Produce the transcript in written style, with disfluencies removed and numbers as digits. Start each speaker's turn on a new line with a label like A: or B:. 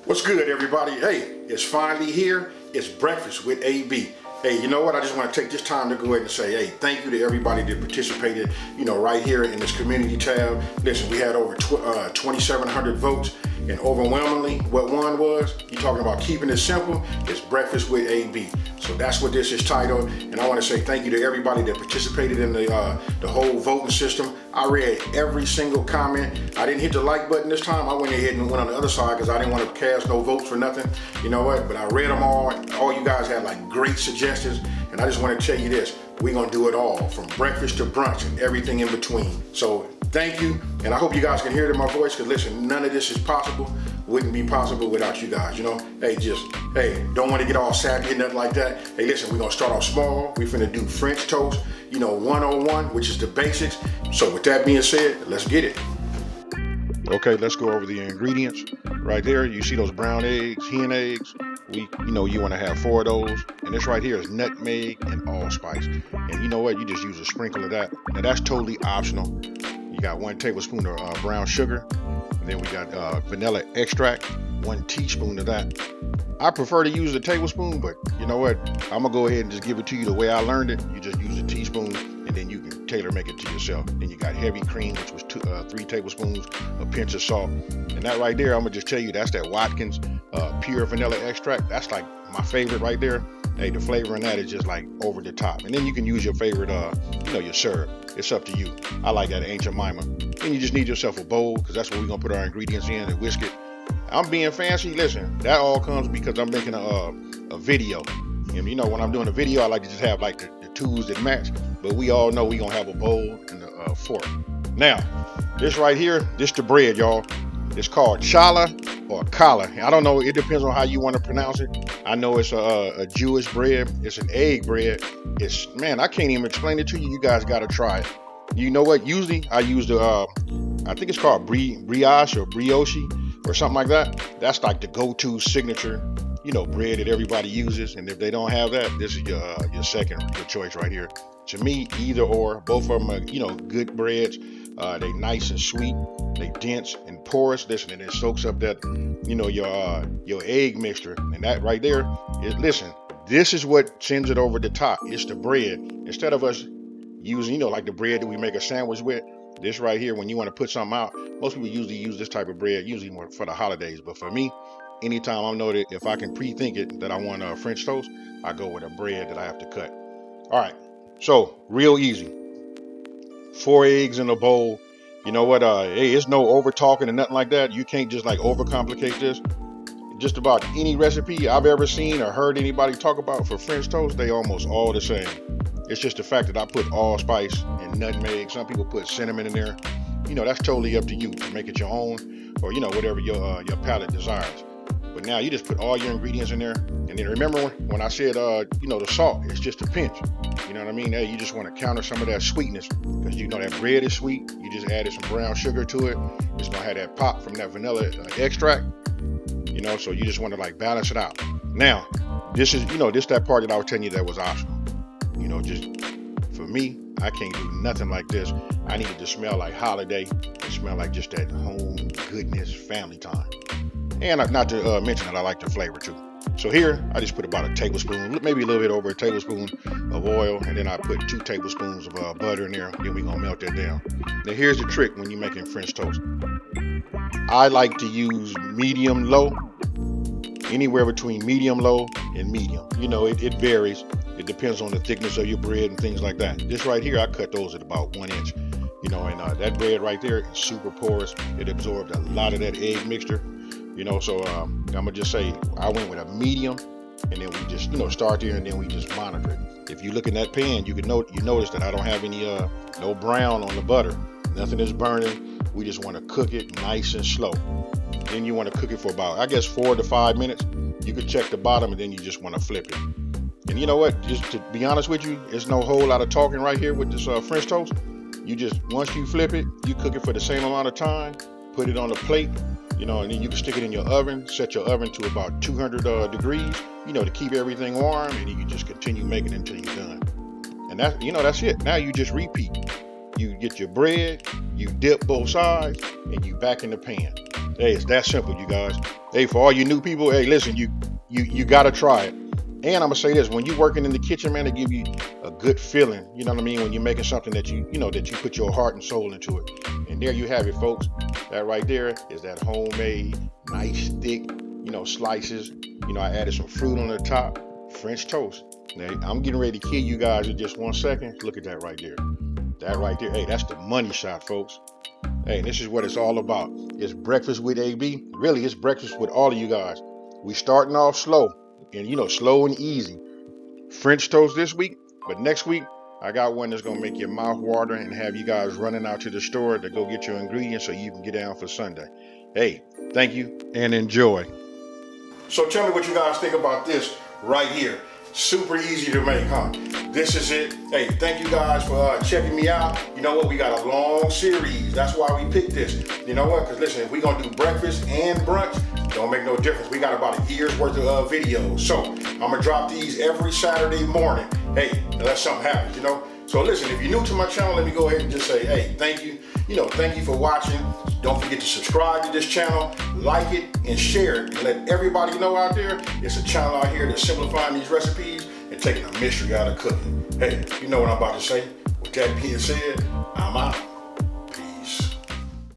A: What's good, everybody? Hey, it's finally here. It's Breakfast with AB. Hey, you know what? I just want to take this time to go ahead and say, hey, thank you to everybody that participated, right here in this community tab. Listen, we had over 2,700 votes, and overwhelmingly, what won was, you're talking about keeping it simple, it's Breakfast with AB. So that's what this is titled, and I want to say thank you to everybody that participated in the whole voting system. I read every single comment. I didn't hit the like button this time. I went ahead and went on the other side because I didn't want to cast no votes for nothing. You know what? But I read them all. All you guys had like great suggestions, and I just want to tell you this. We're going to do it all, from breakfast to brunch and everything in between. So thank you, and I hope you guys can hear it in my voice, because listen, none of this is possible. Wouldn't be possible without you guys, Hey, don't want to get all sappy and nothing like that. Hey, listen, we're going to start off small. We're finna do French toast, 101, which is the basics. So with that being said, let's get it. Okay, let's go over the ingredients. Right there, you see those brown eggs, hen eggs. You want to have 4 of those. And this right here is nutmeg and allspice. And you know what? You just use a sprinkle of that. Now that's totally optional. You got 1 tablespoon of brown sugar. And then we got vanilla extract, 1 teaspoon of that. I prefer to use a tablespoon, but you know what? I'm gonna go ahead and just give it to you the way I learned it. You just use a teaspoon, and then you can tailor make it to yourself. Then you got heavy cream, which was 3 tablespoons, a pinch of salt. And that right there, I'm gonna just tell you, that's that Watkins pure vanilla extract. That's like my favorite right there. Hey, the flavor in that is just like over the top. And then you can use your favorite, your syrup. It's up to you. I like that Aunt Jemima. Then you just need yourself a bowl, because that's where we're gonna put our ingredients in and whisk it. I'm being fancy. Listen, that all comes because I'm making a video. And when I'm doing a video, I like to just have like the tools that match. But we all know we gonna have a bowl and a fork. Now, this right here, this the bread, y'all. It's called challah or challah. I don't know. It depends on how you want to pronounce it. I know it's a Jewish bread. It's an egg bread. I can't even explain it to you. You guys got to try it. You know what? Usually I use the, I think it's called brioche or brioche or something like that. That's like the go-to signature, bread that everybody uses. And if they don't have that, this is your second choice right here. To me, either or, both of them are, good breads. They nice and sweet. They dense and porous. Listen, and it soaks up that, your egg mixture. And that right there is, listen, this is what sends it over the top. It's the bread. Instead of us using, like the bread that we make a sandwich with, this right here, when you want to put something out, most people usually use this type of bread, usually more for the holidays. But for me, anytime I know that if I can pre-think it that I want a French toast, I go with a bread that I have to cut. All right, so real easy. 4 eggs in a bowl. You know what? Hey, it's no over talking and nothing like that. You can't just like overcomplicate this. Just about any recipe I've ever seen or heard anybody talk about for French toast, they almost all the same. It's just the fact that I put allspice and nutmeg. Some people put cinnamon in there. That's totally up to you to make it your own, or whatever your palate desires. But now you just put all your ingredients in there, and then remember when I said the salt, it's just a pinch. You know what I mean? Hey, you just want to counter some of that sweetness, because that bread is sweet. You just added some brown sugar to it. It's gonna have that pop from that vanilla extract. So you just want to like balance it out. Now, this is that part that I was telling you that was optional. Just for me, I can't do nothing like this. I need it to smell like holiday, and smell like just that home goodness, family time. And not to mention that I like the flavor too. So here, I just put about a tablespoon, maybe a little bit over a tablespoon of oil, and then I put 2 tablespoons of butter in there. Then we're gonna melt that down. Now here's the trick when you're making French toast. I like to use medium low, anywhere between medium low and medium. It varies. It depends on the thickness of your bread and things like that. This right here, I cut those at about 1 inch. And that bread right there is super porous. It absorbed a lot of that egg mixture. So I'm gonna just say I went with a medium, and then we just start there, and then we just monitor it. If you look in that pan, you notice that I don't have any no brown on the butter. Nothing is burning. We just want to cook it nice and slow. Then you want to cook it for about, I guess, 4 to 5 minutes. You could check the bottom, and then you just want to flip it. And you know what? Just to be honest with you, there's no whole lot of talking right here with this French toast. Once you flip it, you cook it for the same amount of time. Put it on a plate. And then you can stick it in your oven, set your oven to about 200 degrees, to keep everything warm, and you can just continue making it until you're done. And that's it. Now you just repeat. You get your bread, you dip both sides, and you back in the pan. Hey, it's that simple, you guys. Hey, for all you new people, hey, listen, you gotta try it. And I'm gonna say this: when you're working in the kitchen, man, it give you a good feeling. You know what I mean? When you're making something that that you put your heart and soul into it. And there you have it, folks. That right there is that homemade, nice, thick, slices. I added some fruit on the top, French toast. Now I'm getting ready to kill you guys in just 1 second. Look at that right there. That right there. Hey, that's the money shot, folks. Hey, this is what it's all about. It's breakfast with AB. Really, it's breakfast with all of you guys. We starting off slow and slow and easy. French toast this week, but next week I got one that's gonna make your mouth water and have you guys running out to the store to go get your ingredients so you can get down for Sunday. Hey, thank you and enjoy. So tell me what you guys think about this right here. Super easy to make, huh? This is it. Hey, thank you guys for checking me out. You know what? We got a long series. That's why we picked this. You know what? Because listen, if we're going to do breakfast and brunch, don't make no difference. We got about a year's worth of videos. So I'm going to drop these every Saturday morning. Hey, unless something happens, So listen, if you're new to my channel, let me go ahead and just say, hey, thank you. Thank you for watching. Don't forget to subscribe to this channel, like it, and share it. And let everybody know out there, it's a channel out here that's simplifying these recipes and taking a mystery out of cooking. Hey, you know what I'm about to say. With that being said, I'm out.